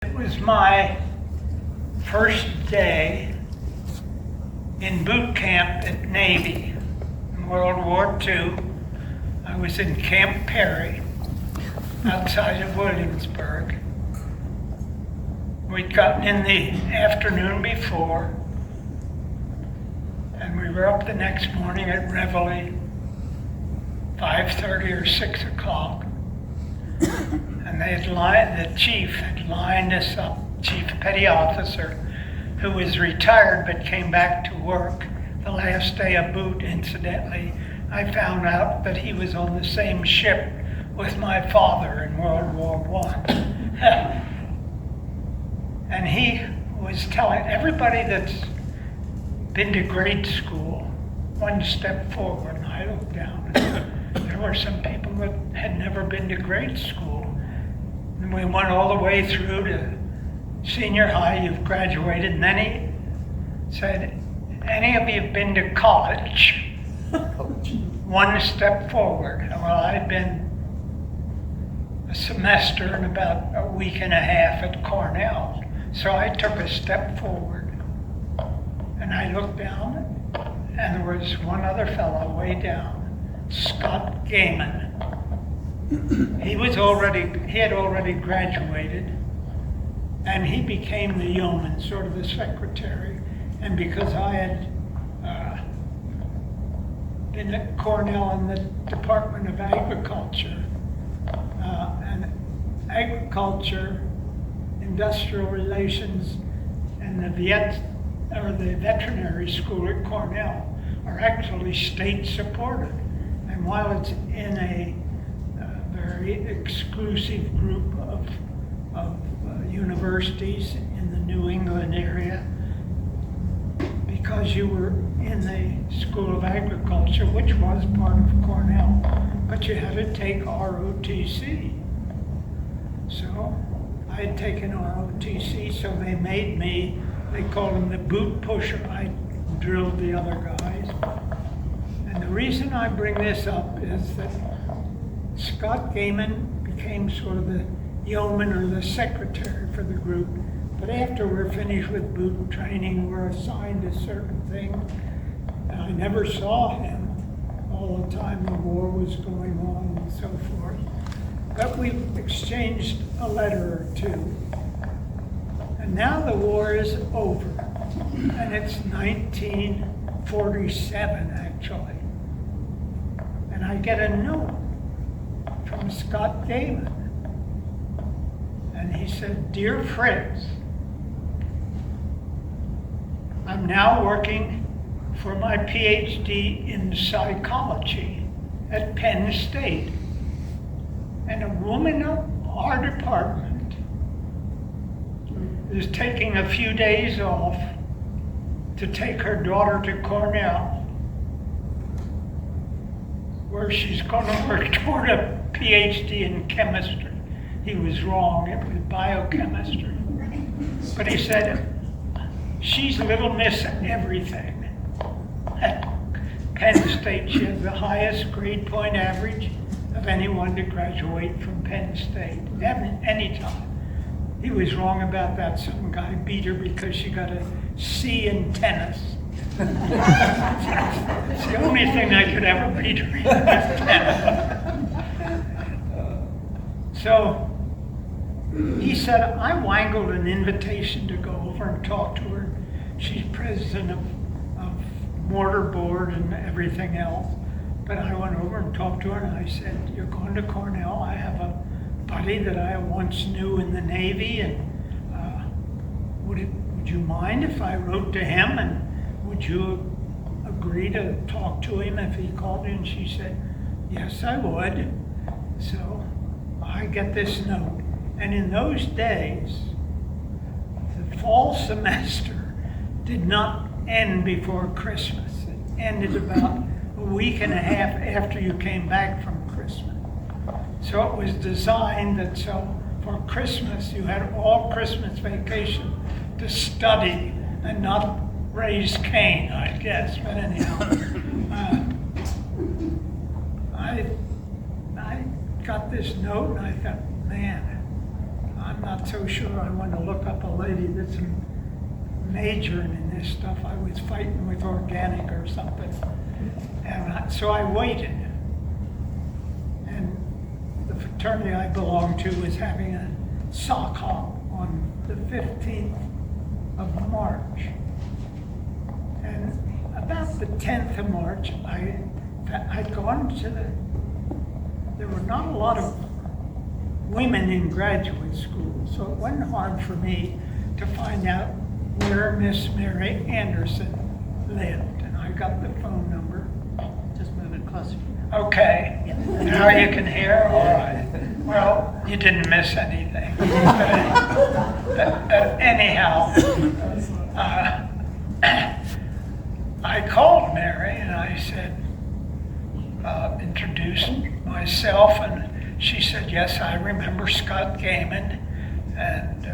It was my first day in boot camp at Navy in World War II. I was in Camp Perry outside of Williamsburg. We'd gotten in the afternoon before, and we were up the next morning at Reveille, 5:30 or 6 o'clock. And the chief had lined us up, Chief Petty Officer, who was retired but came back to work the last day of boot. Incidentally, I found out that he was on the same ship with my father in World War I. And he was telling everybody that's been to grade school, one step forward. And I looked down, and there were some people that had never been to grade school. And we went all the way through to senior high, you've graduated. And then he said, any of you have been to college? One step forward. Well, I'd been a semester and about a week and a half at Cornell. So I took a step forward and I looked down, and there was one other fellow way down, Scott Gaiman. He had already graduated, and he became the yeoman, sort of the secretary. And because I had been at Cornell in the Department of Agriculture, and agriculture, industrial relations, and the veterinary school at Cornell are actually state supported. And while it's in a very exclusive group of universities in the New England area, because you were in the School of Agriculture, which was part of Cornell, but you had to take ROTC. So I had taken ROTC, so they made me, they called him the boot pusher. I drilled the other guys. And the reason I bring this up is that Scott Gaiman became sort of the yeoman or the secretary for the group. But after we're finished with boot training, we're assigned a certain thing. And I never saw him all the time the war was going on and so forth. But we exchanged a letter or two. And now the war is over. And it's 1947, actually. And I get a note from Scott Gaiman. And he said, Dear Fritz, I'm now working for my PhD in psychology at Penn State. And a woman of our department is taking a few days off to take her daughter to Cornell, where she's going to work toward a PhD in chemistry. He was wrong, it was biochemistry. But he said, she's Little Miss Everything. At Penn State, she has the highest grade point average of anyone to graduate from Penn State, anytime. He was wrong about that. Some guy beat her because she got a C in tennis. It's the only thing I could ever beat her in was tennis. So he said, I wangled an invitation to go over and talk to her. She's president of Mortarboard and everything else. But I went over and talked to her, and I said, you're going to Cornell? I have a buddy that I once knew in the Navy, and would you mind if I wrote to him, and would you agree to talk to him if he called you? And she said, yes, I would. So I get this note. And in those days, the fall semester did not end before Christmas. It ended about a week and a half after you came back from Christmas. So it was designed that so for Christmas you had all Christmas vacation to study and not raise Cain, I guess. But anyhow, I got this note and I thought, man, I'm I'm not so sure I want to look up a lady that's majoring in this stuff. I was fighting with organic or something. And so I waited. And the fraternity I belonged to was having a sock hop on the 15th of March. And about the 10th of March, I'd gone to there were not a lot of women in graduate school, so it wasn't hard for me to find out where Miss Mary Anderson lived. And I got the phone number. Just move it closer. Okay, Yeah. now you can hear? All right. Well, you didn't miss anything. Anyhow, I called Mary and I said, introduced myself, and she said, yes, I remember Scott Gaiman, and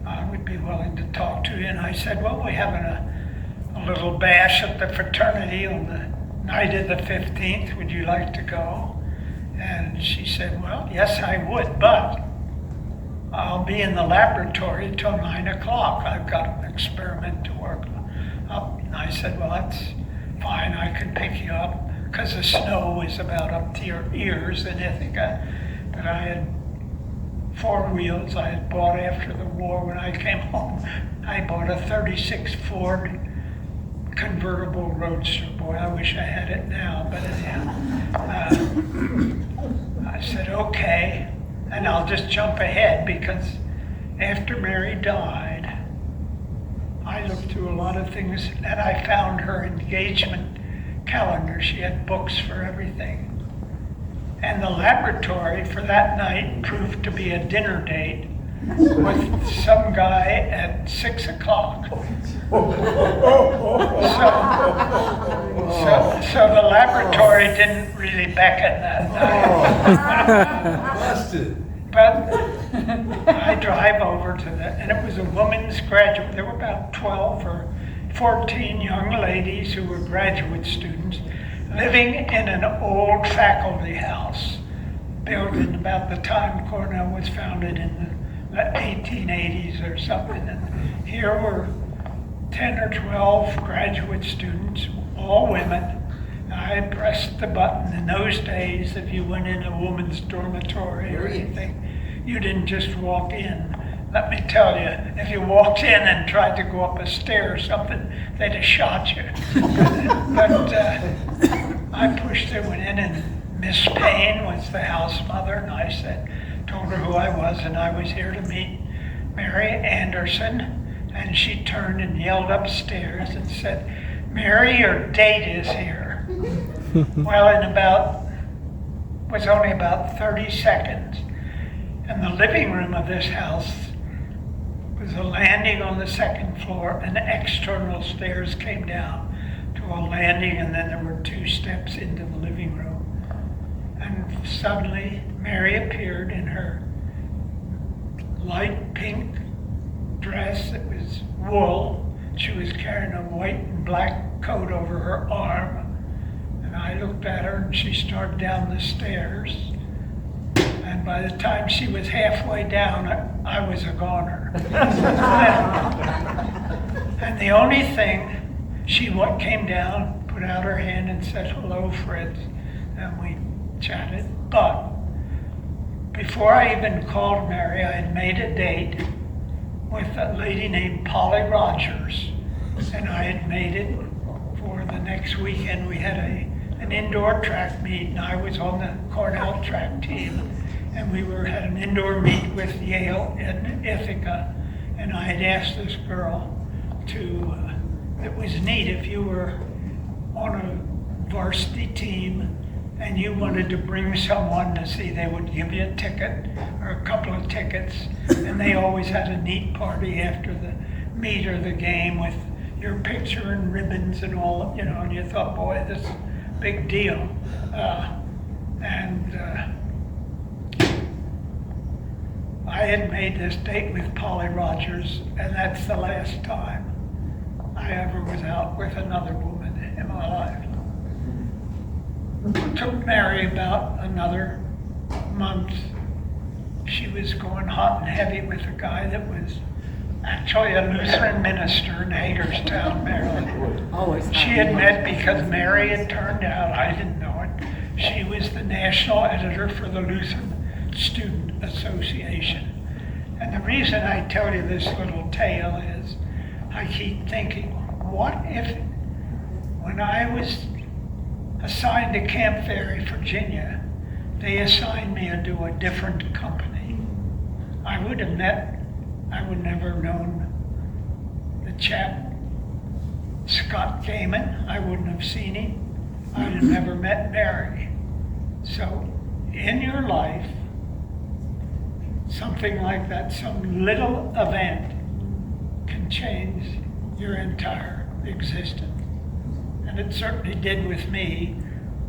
I would be willing to talk to you. And I said, well, we're having a little bash at the fraternity on the night of the 15th. Would you like to go? And she said, well, yes, I would, but I'll be in the laboratory till 9 o'clock. I've got an experiment to work up. And I said, well, that's fine. I can pick you up, because the snow was about up to your ears in Ithaca. But I had 4 wheels I had bought after the war. When I came home, I bought a 36 Ford convertible roadster. Boy, I wish I had it now, but anyhow. I said, okay, and I'll just jump ahead, because after Mary died, I looked through a lot of things, and I found her engagement calendar. She had books for everything. And the laboratory for that night proved to be a dinner date with some guy at 6 o'clock. So the laboratory didn't really beckon that night. Busted. But I drive over to and it was a women's graduate. There were about 12 or 14 young ladies who were graduate students living in an old faculty house built in about the time Cornell was founded in the 1880s or something. And here were 10 or 12 graduate students, all women. I pressed the button. In those days, if you went in a woman's dormitory or anything, you didn't just walk in. Let me tell you, if you walked in and tried to go up a stair or something, they'd have shot you. But I pushed it, went in, and Miss Payne was the house mother, and I told her who I was, and I was here to meet Mary Anderson. And she turned and yelled upstairs and said, Mary, your date is here. Well, was only about 30 seconds. And the living room of this house was a landing on the second floor, and the external stairs came down to a landing, and then there were 2 steps into the living room. And suddenly, Mary appeared in her light pink dress that was wool. She was carrying a white and black coat over her arm. And I looked at her, and she started down the stairs. And by the time she was halfway down, I was a goner. And the only thing, she came down, put out her hand and said, hello, Fritz. And we chatted. But before I even called Mary, I had made a date with a lady named Polly Rogers. And I had made it for the next weekend. We had an indoor track meet, and I was on the Cornell track team. And we had an indoor meet with Yale in Ithaca. And I had asked this girl it was neat if you were on a varsity team and you wanted to bring someone to see, they would give you a ticket or a couple of tickets, and they always had a neat party after the meet or the game with your picture and ribbons and all, and you thought, boy, this is a big deal. I had made this date with Polly Rogers, and that's the last time I ever was out with another woman in my life. It took Mary about another month she was going hot and heavy with a guy that was actually a Lutheran minister in Hagerstown, Maryland. Always. She had met because Mary had turned out, I didn't know it, she was the national editor for the Lutheran Student Association. And the reason I tell you this little tale is I keep thinking, what if when I was assigned to Camp Ferry, Virginia, they assigned me to a different company? I would have never known the chap, Scott Gaiman. I wouldn't have seen him. I'd have never met Mary. So in your life, something like that, some little event can change your entire existence. And it certainly did with me,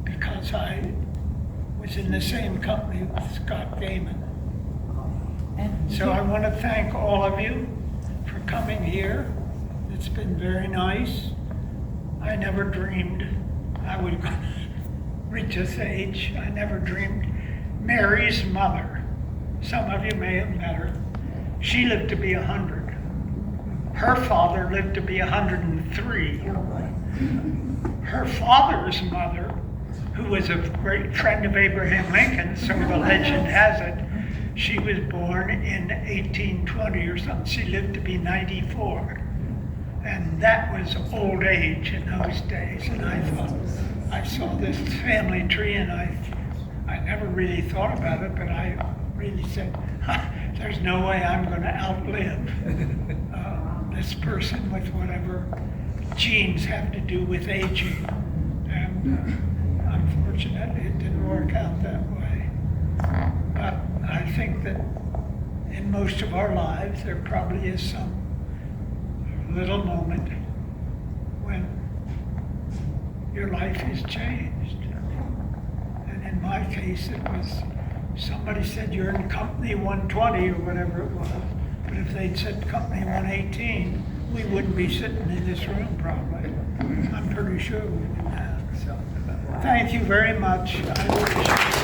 because I was in the same company with Scott Gaiman. So I want to thank all of you for coming here. It's been very nice. I never dreamed I would reach this age. I never dreamed. Mary's mother, some of you may have met her, she lived to be 100. Her father lived to be 103. Her father's mother, who was a great friend of Abraham Lincoln, so the legend has it, she was born in 1820 or something. She lived to be 94. And that was old age in those days. And I thought, I saw this family tree and I never really thought about it, but I really said, there's no way I'm going to outlive this person with whatever genes have to do with aging. And unfortunately, it didn't work out that way. But I think that in most of our lives, there probably is some little moment when your life is changed. And in my case, it was somebody said you're in company 120 or whatever it was. But if they'd said company 118, we wouldn't be sitting in this room probably. I'm pretty sure we wouldn't have. So thank you very much. I appreciate it.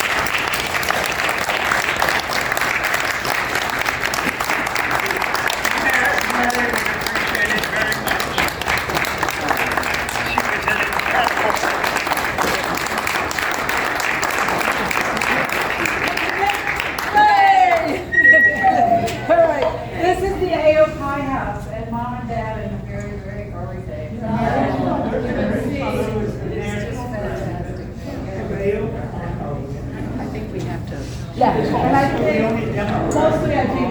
Yeah, and I think mostly I think